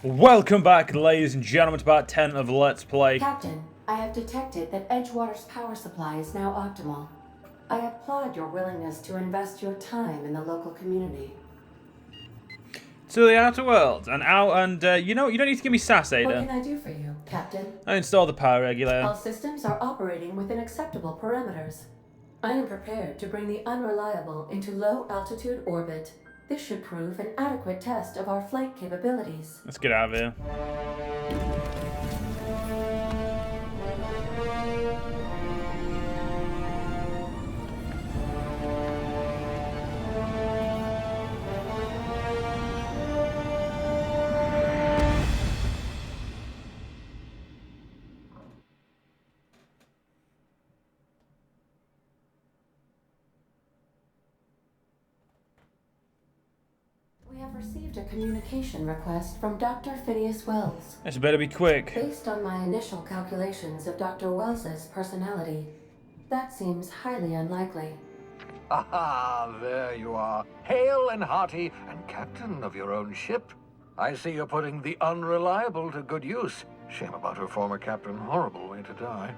Welcome back, ladies and gentlemen, to part 10 of Let's Play. Captain, I have detected that Edgewater's power supply is now optimal. I applaud your willingness to invest your time in the local community. To the outer world, and you don't need to give me sass, Ada. What can I do for you, Captain? I installed the power regulator. All systems are operating within acceptable parameters. I am prepared to bring the unreliable into low-altitude orbit. This should prove an adequate test of our flight capabilities. Let's get out of here. We have received a communication request from Dr. Phineas Wells. This better be quick. Based on my initial calculations of Dr. Wells's personality, that seems highly unlikely. Aha, there you are, hale and hearty, and captain of your own ship. I see you're putting the unreliable to good use. Shame about her former captain, horrible way to die.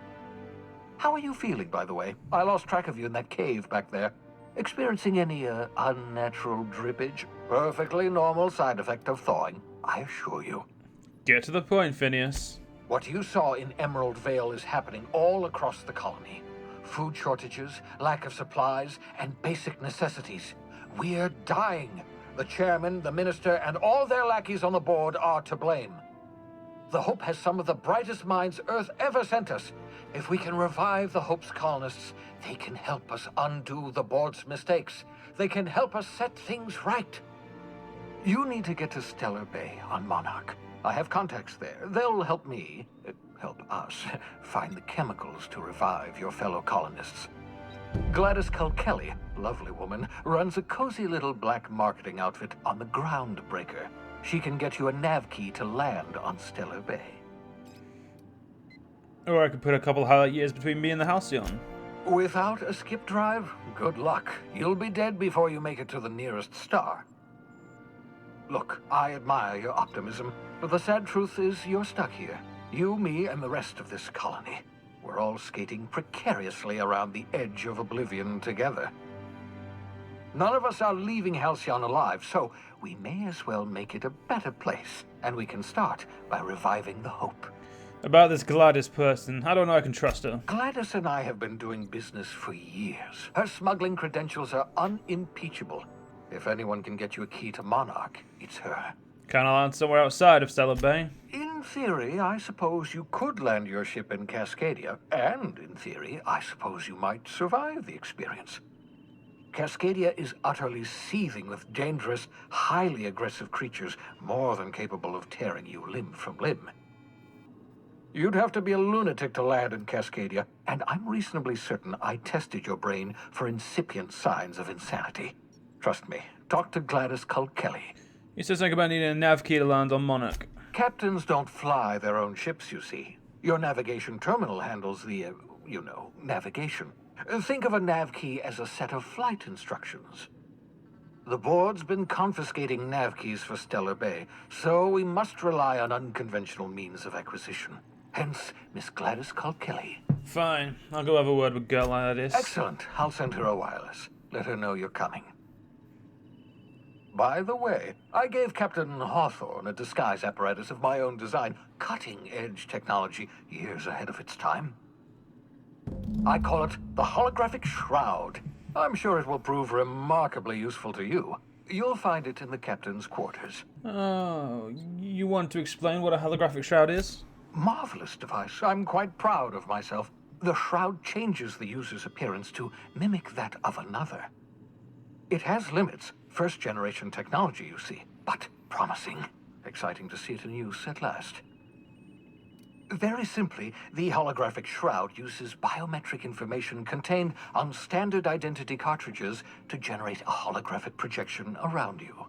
How are you feeling, by the way? I lost track of you in that cave back there. Experiencing any, unnatural drippage? Perfectly normal side effect of thawing, I assure you. Get to the point, Phineas. What you saw in Emerald Vale is happening all across the colony. Food shortages, lack of supplies, and basic necessities. We're dying. The chairman, the minister, and all their lackeys on the board are to blame. The Hope has some of the brightest minds Earth ever sent us. If we can revive the Hope's colonists, they can help us undo the board's mistakes. They can help us set things right. You need to get to Stellar Bay on Monarch. I have contacts there. They'll help me, help us, find the chemicals to revive your fellow colonists. Gladys Kelly, lovely woman, runs a cozy little black marketing outfit on the Groundbreaker. She can get you a nav key to land on Stellar Bay. Or I could put a couple highlight years between me and the Halcyon. Without a skip drive, good luck. You'll be dead before you make it to the nearest star. Look, I admire your optimism, but the sad truth is you're stuck here. You, me, and the rest of this colony. We're all skating precariously around the edge of oblivion together. None of us are leaving Halcyon alive, so we may as well make it a better place, and we can start by reviving the Hope. About this Gladys person, I don't know I can trust her. Gladys and I have been doing business for years. Her smuggling credentials are unimpeachable. If anyone can get you a key to Monarch, it's her. Can't I land somewhere outside of Stellar Bay? In theory, I suppose you could land your ship in Cascadia, and in theory, I suppose you might survive the experience. Cascadia is utterly seething with dangerous, highly aggressive creatures, more than capable of tearing you limb from limb. You'd have to be a lunatic to land in Cascadia, and I'm reasonably certain I tested your brain for incipient signs of insanity. Trust me, talk to Gladys Kelly. You said something about needing a nav key to land on Monarch. Captains don't fly their own ships, you see. Your navigation terminal handles the, navigation. Think of a nav key as a set of flight instructions. The board's been confiscating nav keys for Stellar Bay, so we must rely on unconventional means of acquisition. Hence, Miss Gladys Kelly. Fine, I'll go have a word with girl like this. Excellent. I'll send her a wireless. Let her know you're coming. By the way, I gave Captain Hawthorne a disguise apparatus of my own design, cutting-edge technology years ahead of its time. I call it the holographic shroud. I'm sure it will prove remarkably useful to you. You'll find it in the captain's quarters. Oh, you want to explain what a holographic shroud is? Marvelous device. I'm quite proud of myself. The shroud changes the user's appearance to mimic that of another. It has limits. First-generation technology, you see, but promising. Exciting to see it in use at last. Very simply, the holographic shroud uses biometric information contained on standard identity cartridges to generate a holographic projection around you.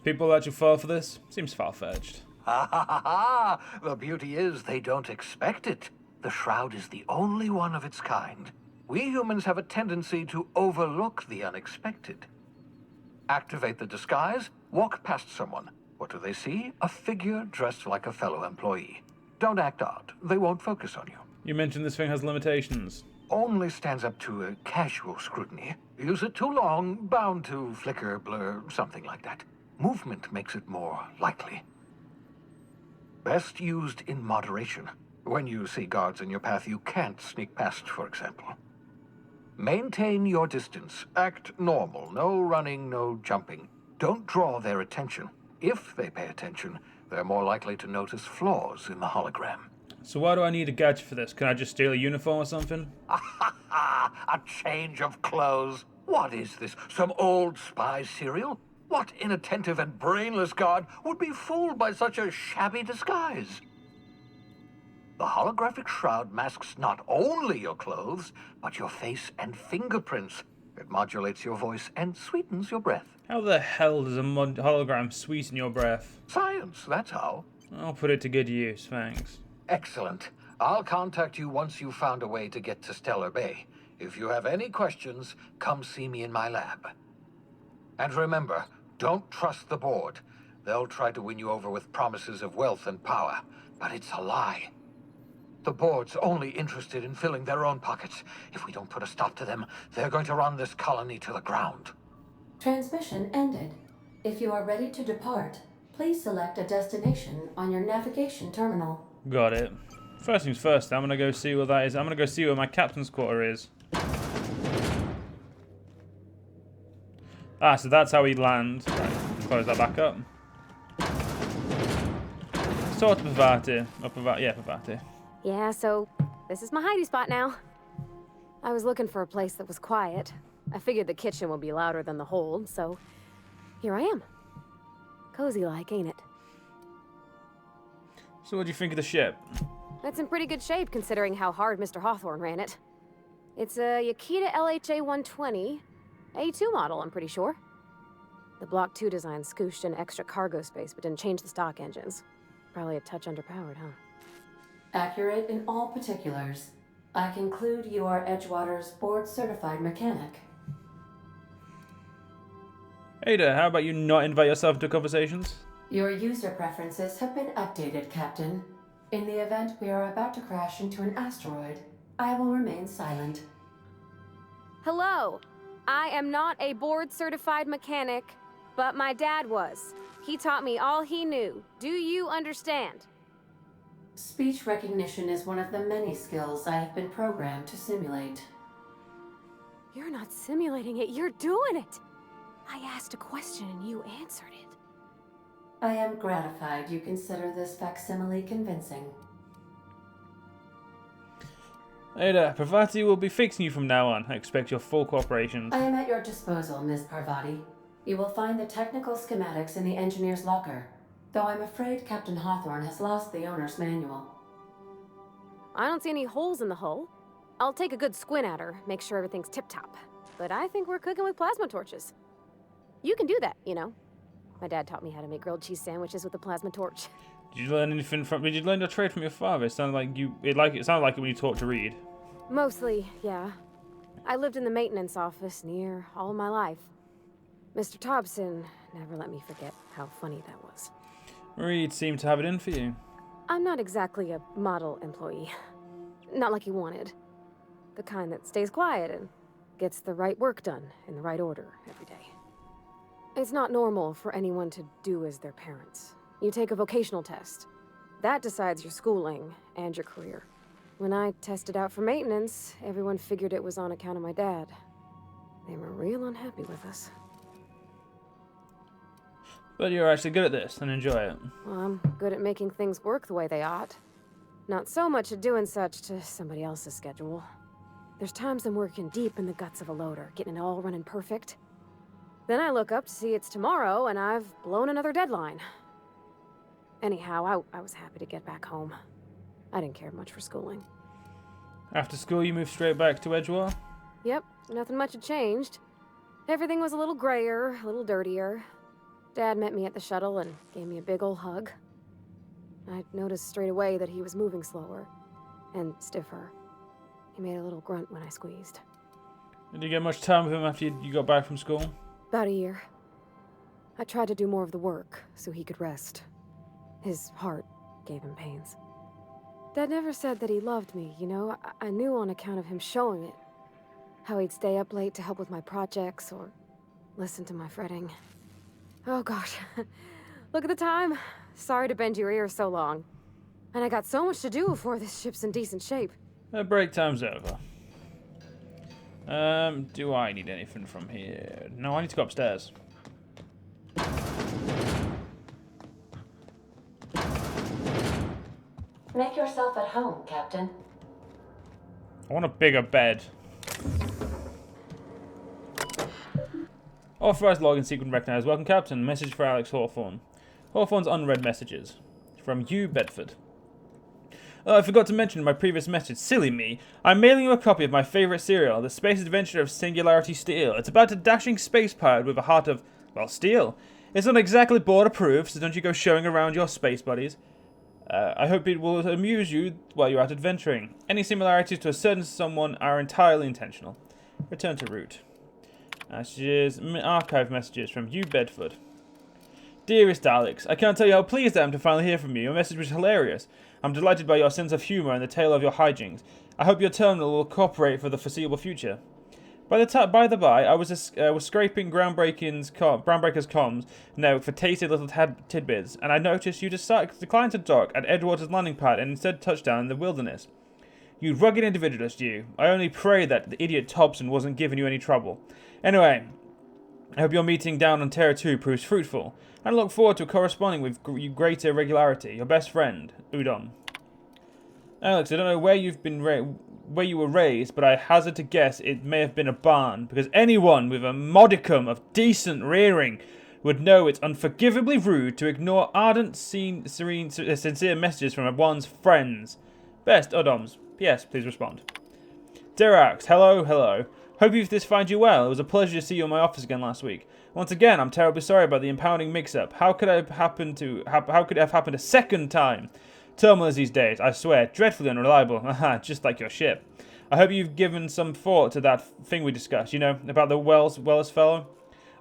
People actually fall for this? Seems far-fetched. Ha ha ha ha! The beauty is they don't expect it. The shroud is the only one of its kind. We humans have a tendency to overlook the unexpected. Activate the disguise, walk past someone. What do they see? A figure dressed like a fellow employee. Don't act odd. They won't focus on you. You mentioned this thing has limitations. Only stands up to a casual scrutiny. Use it too long, bound to flicker, blur, something like that. Movement makes it more likely. Best used in moderation. When you see guards in your path you can't sneak past, for example. Maintain your distance. Act normal. No running, no jumping. Don't draw their attention. If they pay attention, they're more likely to notice flaws in the hologram. So why do I need a gadget for this? Can I just steal a uniform or something? A change of clothes. What is this? Some old spy serial? What inattentive and brainless guard would be fooled by such a shabby disguise? The holographic shroud masks not only your clothes, but your face and fingerprints. It modulates your voice and sweetens your breath. How the hell does a hologram sweeten your breath? Science, that's how. I'll put it to good use, thanks. Excellent. I'll contact you once you've found a way to get to Stellar Bay. If you have any questions, come see me in my lab. And remember, don't trust the board. They'll try to win you over with promises of wealth and power, but it's a lie. The board's only interested in filling their own pockets. If we don't put a stop to them, they're going to run this colony to the ground. Transmission ended. If you are ready to depart, please select a destination on your navigation terminal. Got it. First things first, I'm gonna go see what that is. I'm gonna go see where my captain's quarter is. Ah, so that's how we land. Right, close that back up. Sort of Pavati. Or yeah, Pavati. Yeah, so this is my hidey spot now. I was looking for a place that was quiet. I figured the kitchen would be louder than the hold, so here I am. Cozy like, ain't it? So what do you think of the ship? That's in pretty good shape considering how hard Mr. Hawthorne ran it. It's a Yakita LHA 120, A2 model, I'm pretty sure. The Block 2 design scooshed in extra cargo space but didn't change the stock engines. Probably a touch underpowered, huh? Accurate in all particulars. I conclude you are Edgewater's board-certified mechanic. Ada, how about you not invite yourself into conversations? Your user preferences have been updated, Captain. In the event we are about to crash into an asteroid, I will remain silent. Hello! I am not a board-certified mechanic, but my dad was. He taught me all he knew. Do you understand? Speech recognition is one of the many skills I have been programmed to simulate. You're not simulating it, you're doing it! I asked a question and you answered it. I am gratified you consider this facsimile convincing. Ada, Pavati will be fixing you from now on. I expect your full cooperation. I am at your disposal, Ms. Parvati. You will find the technical schematics in the engineer's locker, though I'm afraid Captain Hawthorne has lost the owner's manual. I don't see any holes in the hull. I'll take a good squint at her, make sure everything's tip-top. But I think we're cooking with plasma torches. You can do that, you know. My dad taught me how to make grilled cheese sandwiches with a plasma torch. Did you learn anything from? Did you learn your trade from your father? It sounded like you. It sounded like it when you taught to read. Mostly, yeah. I lived in the maintenance office near all of my life. Mr. Thompson never let me forget how funny that was. Reed seemed to have it in for you. I'm not exactly a model employee. Not like he wanted. The kind that stays quiet and gets the right work done in the right order every day. It's not normal for anyone to do as their parents. You take a vocational test. That decides your schooling and your career. When I tested out for maintenance, everyone figured it was on account of my dad. They were real unhappy with us. But you're actually good at this and enjoy it. Well, I'm good at making things work the way they ought. Not so much at doing such to somebody else's schedule. There's times I'm working deep in the guts of a loader, getting it all running perfect. Then I look up to see it's tomorrow and I've blown another deadline. Anyhow, I was happy to get back home. I didn't care much for schooling. After school, you moved straight back to Edgewater? Yep, nothing much had changed. Everything was a little grayer, a little dirtier. Dad met me at the shuttle and gave me a big ol' hug. I noticed straight away that he was moving slower and stiffer. He made a little grunt when I squeezed. Did you get much time with him after you got back from school? About a year. I tried to do more of the work so he could rest. His heart gave him pains. Dad never said that he loved me, you know? I knew on account of him showing it. How he'd stay up late to help with my projects or listen to my fretting. Oh gosh. Look at the time. Sorry to bend your ear so long. And I got so much to do before this ship's in decent shape. Break time's over. Do I need anything from here? No, I need to go upstairs. Make yourself at home, Captain. I want a bigger bed. Authorized login sequence recognized. Welcome, Captain. Message for Alex Hawthorne. Hawthorne's unread messages. From you, Bedford. Oh, I forgot to mention in my previous message. Silly me. I'm mailing you a copy of my favorite serial, The Space Adventure of Singularity Steel. It's about a dashing space pirate with a heart of, well, steel. It's not exactly board-approved, so don't you go showing around your space buddies. I hope it will amuse you while you're out adventuring. Any similarities to a certain someone are entirely intentional. Return to route. Messages, archive messages from you, Bedford. Dearest Alex, I can't tell you how pleased I am to finally hear from you. Your message was hilarious. I'm delighted by your sense of humour and the tale of your hijinks. I hope your terminal will cooperate for the foreseeable future. By the by, I was scraping Groundbreaker's comms network for tasty little tidbits, and I noticed you declined to dock at Edgewater's landing pad and instead touched down in the wilderness. You rugged individualist, you. I only pray that the idiot Thompson wasn't giving you any trouble. Anyway, I hope your meeting down on Terra 2 proves fruitful, and I look forward to corresponding with you greater regularity. Your best friend, Udom. Alex, I don't know where you were raised, but I hazard to guess it may have been a barn, because anyone with a modicum of decent rearing would know it's unforgivably rude to ignore ardent, sincere messages from one's friends. Best, Udoms. P.S. Please respond. Derax, hello. Hope this finds you well. It was a pleasure to see you in my office again last week. Once again, I'm terribly sorry about the impounding mix-up. How could it have happened a second time? Terminal is these days, I swear, dreadfully unreliable. Haha, just like your ship. I hope you've given some thought to that thing we discussed, you know, about the Wells fellow.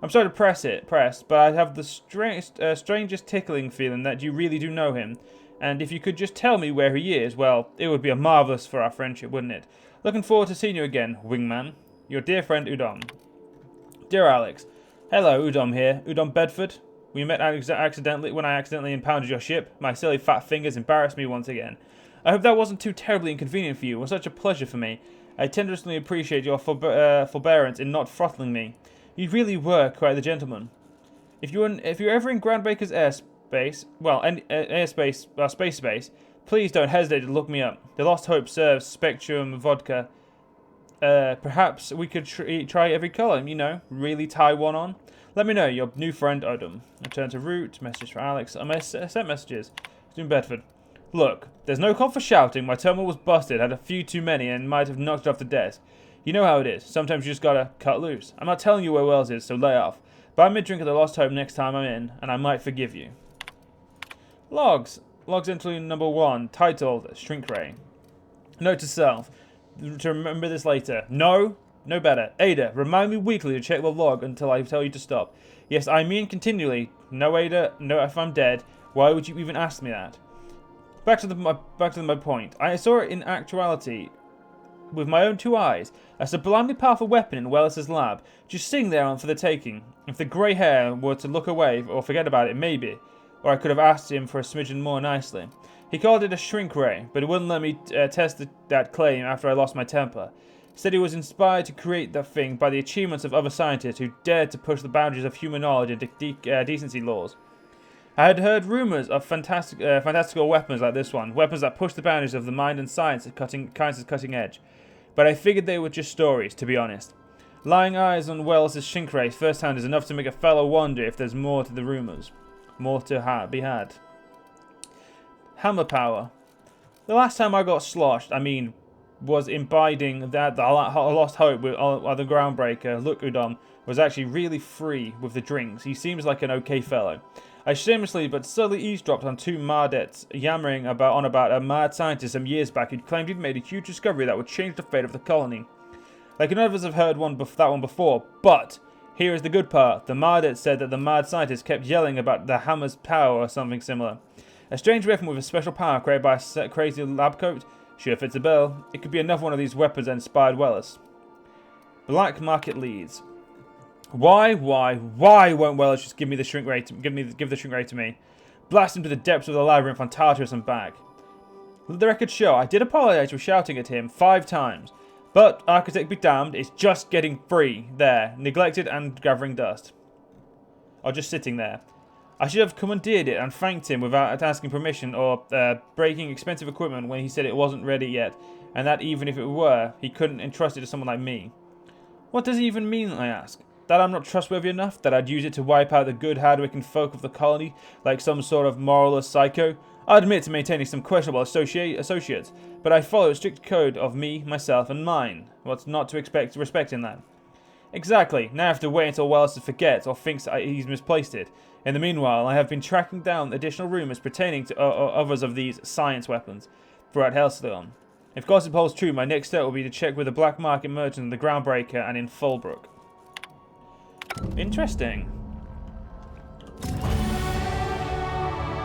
I'm sorry to press, but I have the strangest tickling feeling that you really do know him. And if you could just tell me where he is, well, it would be a marvellous for our friendship, wouldn't it? Looking forward to seeing you again, wingman. Your dear friend, Udom. Dear Alex. Hello, Udom here. Udom Bedford. We met accidentally when I accidentally impounded your ship. My silly fat fingers embarrassed me once again. I hope that wasn't too terribly inconvenient for you. It was such a pleasure for me. I tenderly appreciate your forbearance in not throttling me. You really were quite the gentleman. If you're ever in Groundbreaker's space base, please don't hesitate to look me up. The Lost Hope serves Spectrum vodka. Perhaps we could try every colour, you know, really tie one on. Let me know, your new friend Odom. Return to route, message for Alex. I sent messages. It's Bedford. Look, there's no call for shouting. My terminal was busted, had a few too many, and might have knocked it off the desk. You know how it is. Sometimes you just gotta cut loose. I'm not telling you where Wells is, so lay off. Buy me a drink at the Lost Hope next time I'm in, and I might forgive you. Logs. Logs interlude number 1, titled Shrink Ray. Note to self. To remember this later. No better. Ada, remind me weekly to check the log until I tell you to stop. Yes, I mean continually. No, Ada. No, if I'm dead. Why would you even ask me that? Back to my point. I saw it in actuality with my own 2 eyes. A sublimely powerful weapon in Wells' lab, just sitting there on for the taking. If the grey hair were to look away or forget about it, maybe. Or I could have asked him for a smidgen more nicely. He called it a shrink ray, but he wouldn't let me test that claim after I lost my temper. Said he was inspired to create that thing by the achievements of other scientists who dared to push the boundaries of human knowledge and decency laws. I had heard rumours of fantastical weapons like this one, weapons that push the boundaries of the mind and science at cutting edge. But I figured they were just stories, to be honest. Lying eyes on Wells' shrink ray firsthand is enough to make a fellow wonder if there's more to the rumours. More to be had. Hammer power. The last time I got sloshed, was imbibing that the Lost Hope with the Groundbreaker, Look Udom, was actually really free with the drinks. He seems like an okay fellow. I shamelessly but subtly eavesdropped on 2 Mardettes yammering about a mad scientist some years back who'd claimed he'd made a huge discovery that would change the fate of the colony. Like none of us have heard that one before, but Here is the good part. The Mardet said that the mad scientist kept yelling about the hammer's power or something similar. A strange weapon with a special power created by a crazy lab coat? Sure fits a bill. It could be another one of these weapons that inspired Welles. Black market leads. Why won't Welles just give me the shrink ray give the shrink ray to me? Blast him to the depths of the labyrinth on Tartarus and back. Let the record show, I did apologize for shouting at him 5 times. But, architect be damned, it's just getting free there, neglected and gathering dust. Or just sitting there. I should have commandeered it and thanked him without asking permission or breaking expensive equipment when he said it wasn't ready yet, and that even if it were, he couldn't entrust it to someone like me. What does it even mean, I ask? That I'm not trustworthy enough? That I'd use it to wipe out the good, hard-working folk of the colony like some sort of moralist psycho? I admit to maintaining some questionable associates, but I follow a strict code of me, myself, and mine. What's not to expect respect in that? Exactly. Now I have to wait until Welles forgets or thinks he's misplaced it. In the meanwhile, I have been tracking down additional rumours pertaining to others of these science weapons throughout Hellstone. If gossip holds true, my next step will be to check with the black market merchant, the Groundbreaker, and in Fulbrook. Interesting.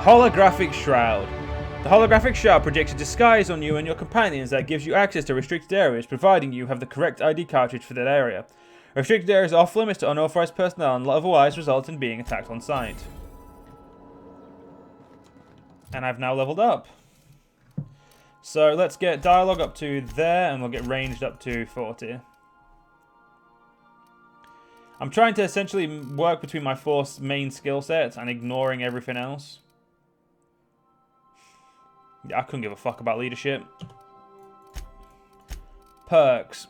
Holographic Shroud. The holographic shroud projects a disguise on you and your companions that gives you access to restricted areas, providing you have the correct ID cartridge for that area. Restricted areas are off limits to unauthorized personnel and otherwise result in being attacked on sight. And I've now leveled up. So let's get dialogue up to there and we'll get ranged up to 40. I'm trying to essentially work between my 4 main skill sets and ignoring everything else. Yeah, I couldn't give a fuck about leadership. Perks.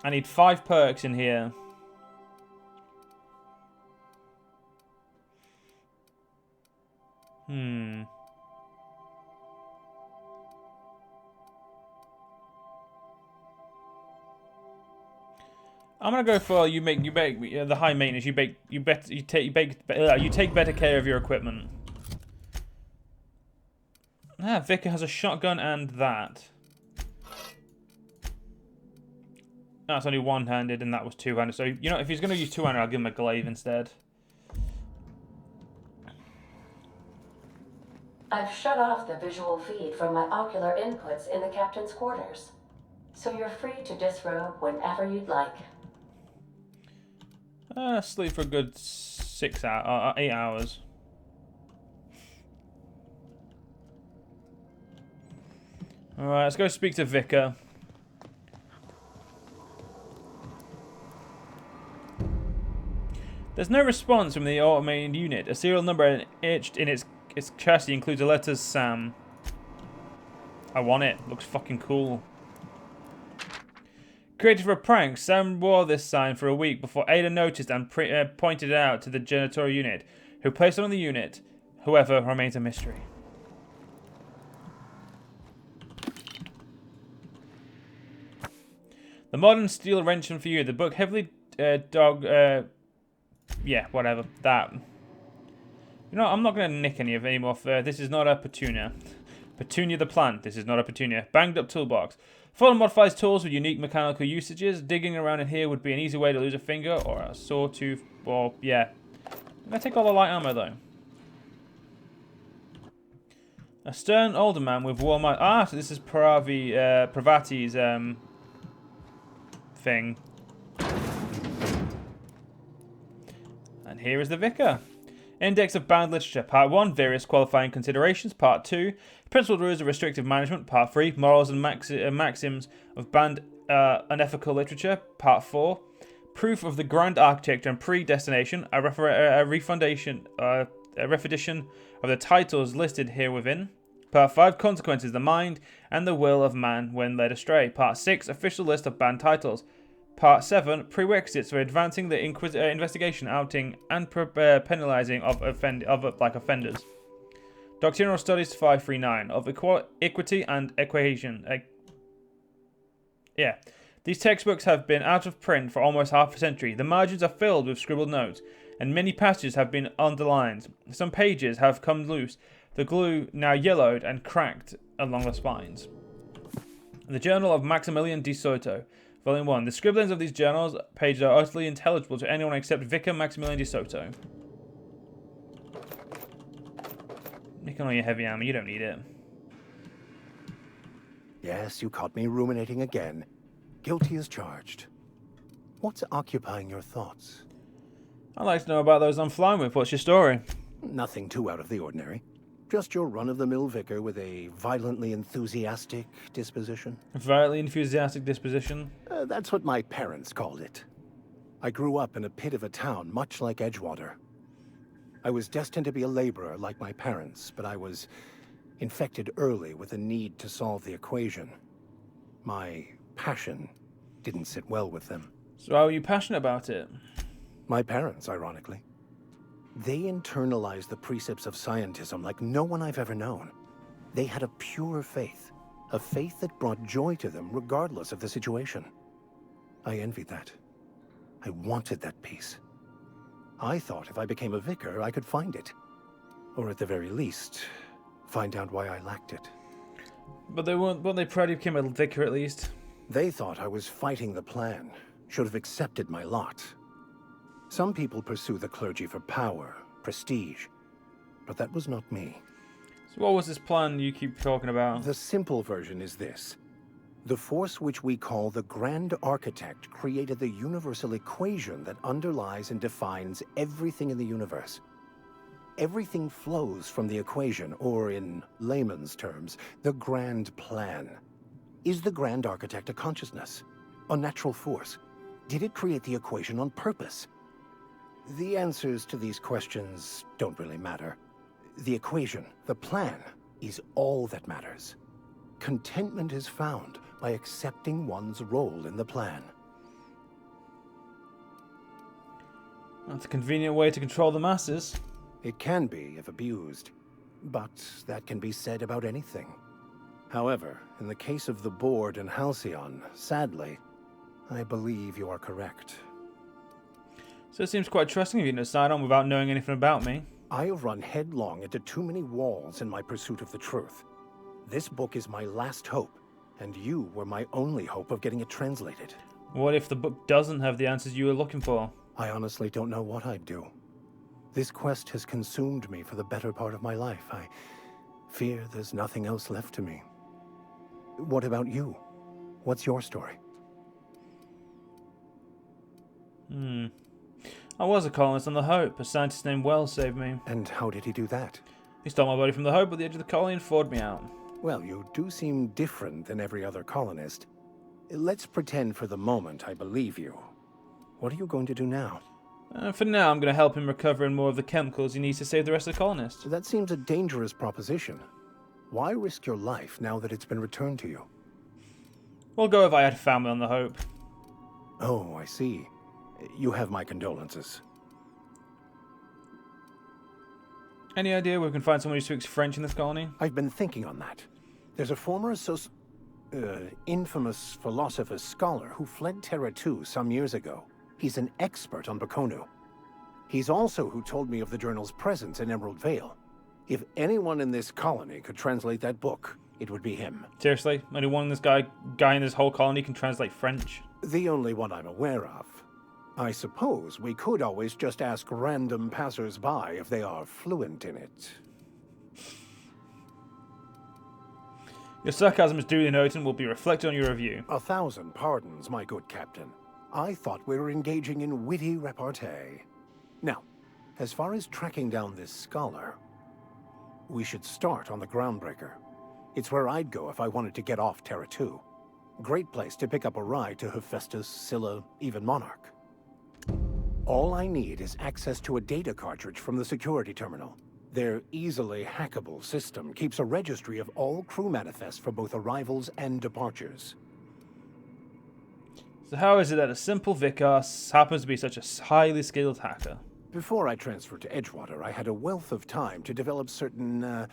I need 5 perks in here. I'm gonna go for you make the high maintenance. You take better care of your equipment. Ah, Vicar has a shotgun and that. That's only one-handed, and that was two-handed. So you know, if he's gonna use two-handed, I'll give him a glaive instead. I've shut off the visual feed from my ocular inputs in the captain's quarters, so you're free to disrobe whenever you'd like. Sleep for a good 8 hours. Alright, let's go speak to Vicar. There's no response from the automated unit. A serial number etched in its chassis includes the letters Sam. I want it. Looks fucking cool. Created for a prank, Sam wore this sign for a week before Ada noticed and pointed it out to the janitorial unit, who placed it on the unit. However, remains a mystery. The modern steel wrench for you. The book heavily yeah, whatever. That. You know, I'm not going to nick any of it anymore. This is not a Petunia. Petunia the plant. This is not a Petunia. Banged up toolbox. Full of modified tools with unique mechanical usages. Digging around in here would be an easy way to lose a finger or a sawtooth. Or, yeah. I'm going to take all the light ammo, though. A stern older man with warm eyes. Ah, so this is Pravati's thing. And here is the Vicar. Index of Bound Literature. Part 1, Various Qualifying Considerations. Part 2, Principal Rules of Restrictive Management. Part 3, Morals and Maxims of Banned Unethical Literature. Part 4, Proof of the Grand Architecture and Predestination. A refutation of the titles listed here within. Part 5, Consequences, the Mind and the Will of Man when led astray. Part 6, Official List of Banned Titles. Part 7, Prerequisites for advancing the investigation, outing, and penalizing of offenders. Doctrinal Studies 539 of Equity and Equation. Yeah. These textbooks have been out of print for almost half a century. The margins are filled with scribbled notes, and many passages have been underlined. Some pages have come loose, the glue now yellowed and cracked along the spines. The Journal of Maximilian de Soto. Volume 1. The scribblings of these journals pages are utterly intelligible to anyone except Vicar Maximilian de Soto. You can all your heavy armor, you don't need it. Yes, you caught me ruminating again. Guilty as charged. What's occupying your thoughts? I'd like to know about those I'm flying with. What's your story? Nothing too out of the ordinary. Just your run-of-the-mill vicar with a violently enthusiastic disposition. Violently enthusiastic disposition? That's what my parents called it. I grew up in a pit of a town, much like Edgewater. I was destined to be a laborer like my parents, but I was infected early with a need to solve the equation. My passion didn't sit well with them. So how are you passionate about it? My parents, ironically. They internalized the precepts of scientism like no one I've ever known. They had a pure faith, a faith that brought joy to them regardless of the situation. I envied that. I wanted that peace. I thought if I became a vicar, I could find it. Or at the very least, find out why I lacked it. But weren't they proud you became a vicar at least? They thought I was fighting the plan, should have accepted my lot. Some people pursue the clergy for power, prestige, but that was not me. So what was this plan you keep talking about? The simple version is this. The force which we call the Grand Architect created the universal equation that underlies and defines everything in the universe. Everything flows from the equation, or in layman's terms, the grand plan. Is the Grand Architect a consciousness? A natural force? Did it create the equation on purpose? The answers to these questions don't really matter. The equation, the plan, is all that matters. Contentment is found by accepting one's role in the plan. That's a convenient way to control the masses. It can be if abused, but that can be said about anything. However, in the case of the board and Halcyon, sadly, I believe you are correct. So it seems quite trusting of you to sign on without knowing anything about me. I have run headlong into too many walls in my pursuit of the truth. This book is my last hope, and you were my only hope of getting it translated. What if the book doesn't have the answers you were looking for? I honestly don't know what I'd do. This quest has consumed me for the better part of my life. I fear there's nothing else left to me. What about you? What's your story? I was a colonist on the Hope. A scientist named Wells saved me. And how did he do that? He stole my body from the Hope at the edge of the colony and forwarded me out. Well, you do seem different than every other colonist. Let's pretend for the moment I believe you. What are you going to do now? For now, I'm going to help him recover more of the chemicals he needs to save the rest of the colonists. That seems a dangerous proposition. Why risk your life now that it's been returned to you? We'll go if I had family on the Hope. Oh, I see. You have my condolences. Any idea where we can find someone who speaks French in this colony? I've been thinking on that. There's a former infamous philosopher scholar who fled Terra 2 some years ago. He's an expert on Baconu. He's also who told me of the journal's presence in Emerald Vale. If anyone in this colony could translate that book, it would be him. Seriously? Only one of this guy in this whole colony can translate French? The only one I'm aware of. I suppose we could always just ask random passers-by if they are fluent in it. Your sarcasm is duly noted and will be reflected on your review. 1,000 pardons, my good captain. I thought we were engaging in witty repartee. Now, as far as tracking down this scholar, we should start on the Groundbreaker. It's where I'd go if I wanted to get off Terra 2. Great place to pick up a ride to Hephaestus, Scylla, even Monarch. All I need is access to a data cartridge from the security terminal. Their easily hackable system keeps a registry of all crew manifests for both arrivals and departures. So how is it that a simple vicar happens to be such a highly skilled hacker? Before I transferred to Edgewater, I had a wealth of time to develop certain,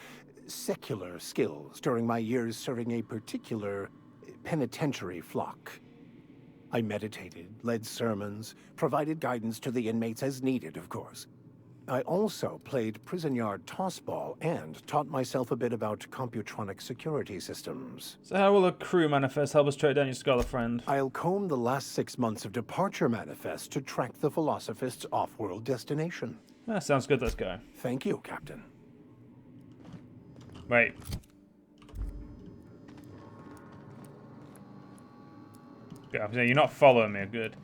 secular skills during my years serving a particular penitentiary flock. I meditated, led sermons, provided guidance to the inmates as needed, of course. I also played prison yard tossball and taught myself a bit about computronic security systems. So how will a crew manifest help us track down your scholar friend? I'll comb the last 6 months of departure manifest to track the Philosophist's off-world destination. That sounds good, let's go. Thank you, Captain. Wait. Yeah, you're not following me, good.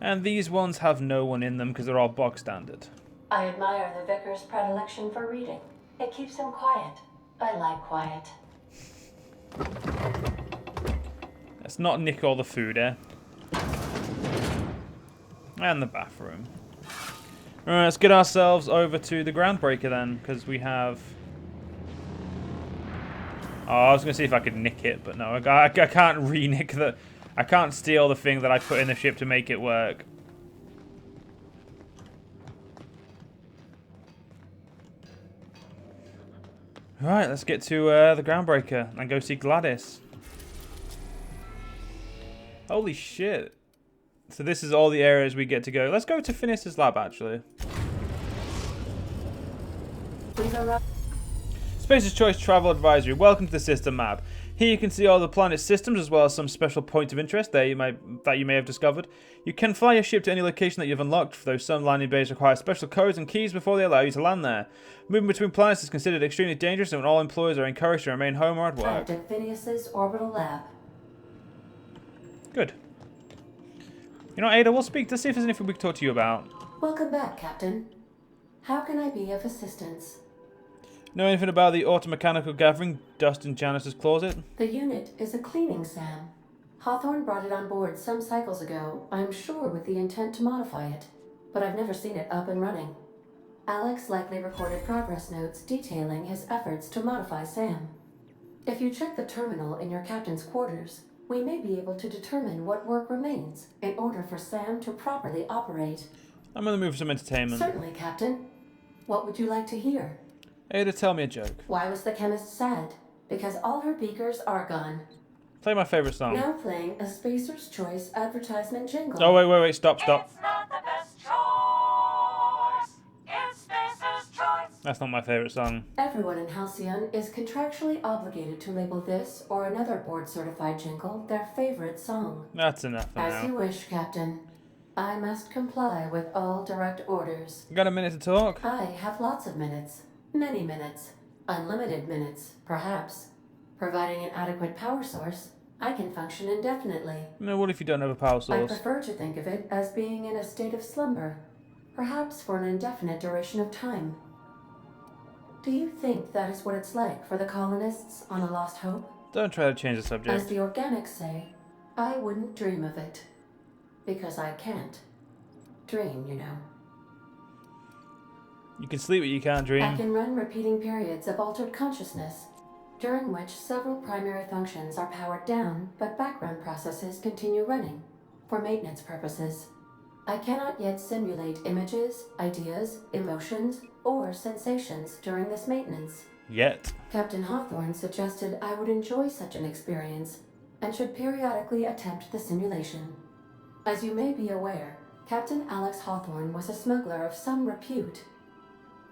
And these ones have no one in them because they're all box standard. I admire the vicar's predilection for reading. It keeps him quiet. I like quiet. Let's not nick all the food, eh? And the bathroom. Alright, let's get ourselves over to the Groundbreaker then, because we have... Oh, I was going to see if I could nick it, but no, I can't re-nick the... I can't steal the thing that I put in the ship to make it work. Alright, let's get to the Groundbreaker and go see Gladys. Holy shit. So this is all the areas we get to go. Let's go to Phineas's lab, actually. Space's Choice Travel Advisory. Welcome to the system map. Here you can see all the planet's systems as well as some special points of interest that you may have discovered. You can fly your ship to any location that you've unlocked, though some landing bays require special codes and keys before they allow you to land there. Moving between planets is considered extremely dangerous, and all employees are encouraged to remain home or at work. At Phineas's orbital lab. Good. You know, Ada, we'll speak to see if there's anything we can talk to you about. Welcome back, Captain. How can I be of assistance? Know anything about the automechanical gathering dust in Janice's closet? The unit is a cleaning SAM. Hawthorne brought it on board some cycles ago, I'm sure with the intent to modify it, but I've never seen it up and running. Alex likely recorded progress notes detailing his efforts to modify SAM. If you check the terminal in your captain's quarters, we may be able to determine what work remains in order for SAM to properly operate. I'm gonna move for some entertainment. Certainly, Captain. What would you like to hear? Ada, tell me a joke. Why was the chemist sad? Because all her beakers are gone. Play my favorite song. Now playing a Spacer's Choice advertisement jingle. Oh, wait, stop. It's not the best choice. It's Spacer's Choice. That's not my favorite song. Everyone in Halcyon is contractually obligated to label this or another board-certified jingle their favorite song. That's enough for As now. you wish, Captain. I must comply with all direct orders. Got a minute to talk? I have lots of minutes. Many minutes. Unlimited minutes, perhaps. Providing an adequate power source, I can function indefinitely. No, what if you don't have a power I source? prefer to think of it as being in a state of slumber, perhaps for an indefinite duration of time. Do you think that is what it's like for the colonists on A Lost Hope? Don't try to change the As subject. the organics say, I wouldn't dream of it. Because I can't. Dream, you know. You can sleep, but you can't I dream. can run repeating periods of altered consciousness, during which several primary functions are powered down, but background processes continue running, for maintenance purposes. I cannot yet simulate images, ideas, emotions, or sensations during this maintenance. Yet. Captain Hawthorne suggested I would enjoy such an experience, and should periodically attempt the simulation. As you may be aware, Captain Alex Hawthorne was a smuggler of some repute.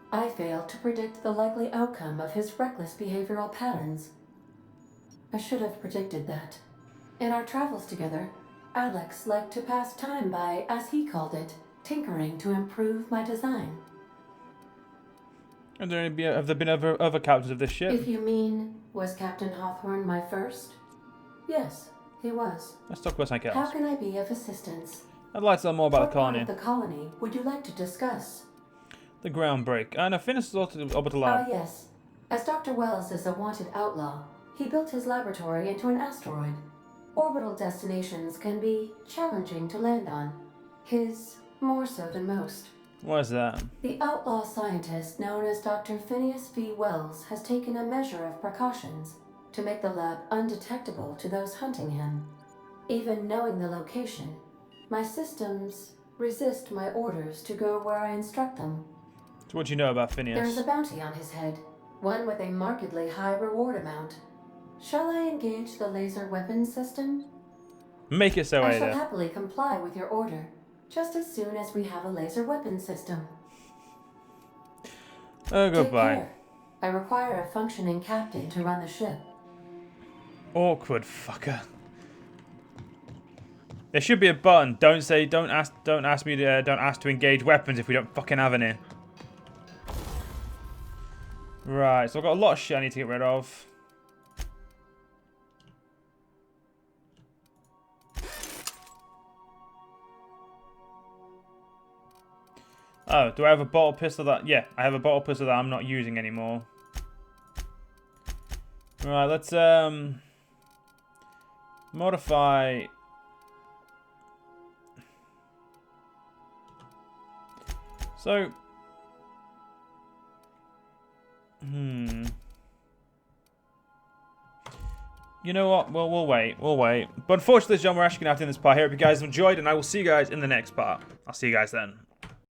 I failed to predict the likely outcome of his reckless behavioral patterns. I should have predicted that. In our travels together, Alex liked to pass time by, as he called it, tinkering to improve my design. Have there been other captains of this ship? If you mean, was Captain Hawthorne my first? Yes, he was. Let's talk about something How else. can I be of assistance? I'd like to learn more about What the colony. part of the colony would you like to discuss? The Groundbreak. And Phineas's orbital lab. Yes. As Dr. Wells is a wanted outlaw, he built his laboratory into an asteroid. Orbital destinations can be challenging to land on. His more so than most. What is that? The outlaw scientist known as Dr. Phineas V. Wells has taken a measure of precautions to make the lab undetectable to those hunting him. Even knowing the location, my systems resist my orders to go where I instruct them. So what do you know about There is Phineas? a bounty on his head, one with a markedly high reward amount. Shall I engage the laser weapons system? Make it so, I shall Ada. happily comply with your order, just as soon as we have a laser weapons system. Oh, Take goodbye. care. I require a functioning captain to run the ship. Awkward fucker. There should be a button. Don't ask to engage weapons if we don't fucking have any. Right, so I've got a lot of shit I need to get rid of. Oh, do I have a bottle pistol that... Yeah, I have a bottle pistol that I'm not using anymore. Right, let's modify... So... You know what? Well, we'll wait. We'll wait. But unfortunately, John, we're actually going to have to end this part here. I hope you guys have enjoyed, and I will see you guys in the next part. I'll see you guys then.